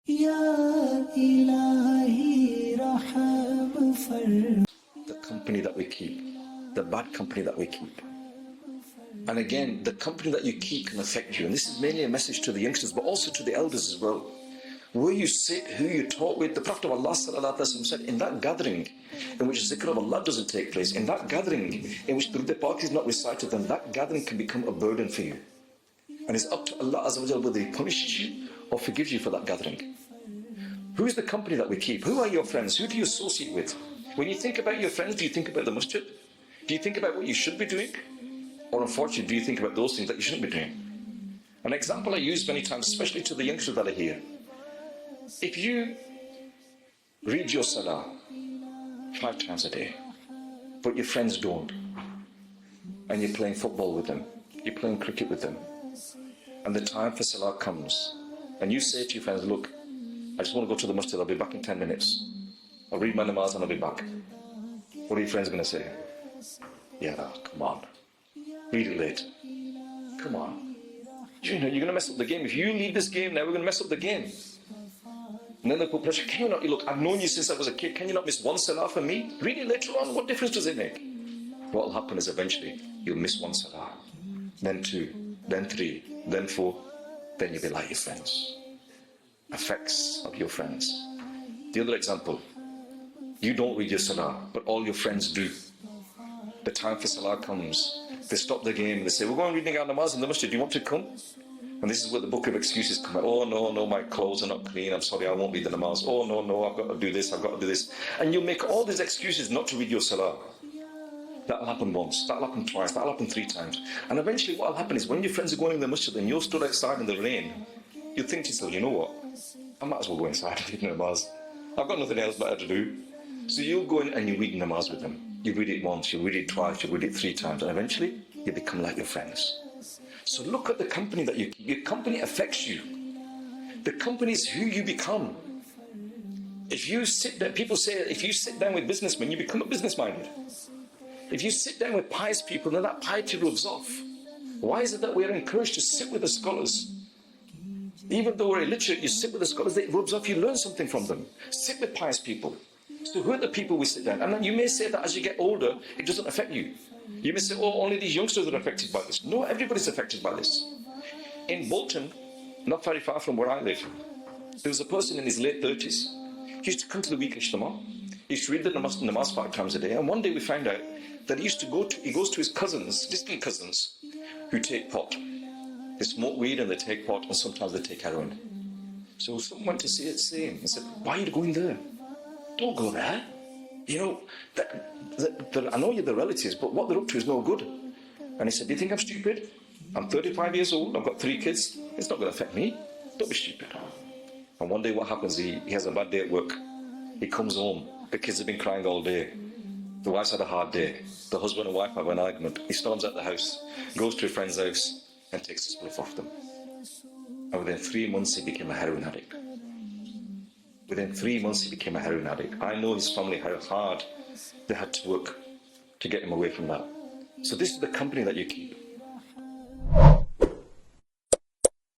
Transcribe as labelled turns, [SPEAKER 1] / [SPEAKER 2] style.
[SPEAKER 1] The company that we keep, the bad company that we keep. And again, the company that you keep can affect you. And this is mainly a message to the youngsters, but also to the elders as well. Where you sit, who you talk with, the Prophet of Allah said, in that gathering in which zikr of Allah doesn't take place, in that gathering in which Durud Pak is not recited, then that gathering can become a burden for you. And it's up to Allah Azza wa Jalla whether He punishes you or forgives you for that gathering. Who is the company that we keep? Who are your friends? Who do you associate with? When you think about your friends, do you think about the masjid? Do you think about what you should be doing? Or unfortunately, do you think about those things that you shouldn't be doing? An example I use many times, especially to the youngsters that are here. If you read your salah 5 times a day, but your friends don't, and you're playing football with them, you're playing cricket with them, and the time for salah comes, and you say to your friends, look, I just want to go to the masjid, I'll be back in 10 minutes. I'll read my namaz and I'll be back. What are your friends going to say? Yeah, come on. Read it later. Come on. You know, you're going to mess up the game. If you leave this game now, we're going to mess up the game. And then they put pressure. Can you not, look, I've known you since I was a kid. Can you not miss one salah for me? Read it later on. What difference does it make? What will happen is eventually you'll miss one salah, then 2, then 3, then 4. Then you'll be like your friends. Effects of your friends. The other example, you don't read your salah, but all your friends do. The time for salah comes, they stop the game and they say, we're going reading our namaz in the masjid, do you want to come? And this is where the book of excuses come out. Oh no, my clothes are not clean, I'm sorry, I won't read the namaz. Oh no, I've got to do this, I've got to do this. And you make all these excuses not to read your salah. That'll happen once, that'll happen twice, that'll happen 3 times. And eventually what will happen is when your friends are going in the masjid and you're stood outside in the rain, you think to yourself, you know what? I might as well go inside and read namaz. I've got nothing else better to do. So you'll go in and you read namaz with them. You read it once, you read it twice, you read it 3 times, and eventually you become like your friends. So look at the company that you keep. Your company affects you. The company is who you become. If you sit there, people say, if you sit down with businessmen, you become a business-minded. If you sit down with pious people, then that piety rubs off. Why is it that we're encouraged to sit with the scholars? Even though we're illiterate, you sit with the scholars, it rubs off, you learn something from them. Sit with pious people. So who are the people we sit down? And then you may say that as you get older, it doesn't affect you. You may say, oh, only these youngsters are affected by this. No, everybody's affected by this. In Bolton, not very far from where I live, there was a person in his late 30s. He used to come to the weekly Ijtima. He used to read the namaz 5 times a day. And one day we found out that he goes to his cousins, distant cousins, who take pot. They smoke weed and they take pot, and sometimes they take heroin. So someone went to see him and said, why are you going there? Don't go there. You know, I know you're the relatives, but what they're up to is no good. And he said, do you think I'm stupid? I'm 35 years old, I've got 3 kids. It's not going to affect me. Don't be stupid. And one day what happens, he has a bad day at work. He comes home, the kids have been crying all day. The wife's had a hard day. The husband and wife have an argument. He storms out the house, goes to a friend's house, and takes a spliff off them. And within 3 months he became a heroin addict. Within 3 months he became a heroin addict. I know his family, how hard they had to work to get him away from that. So this is the company that you keep.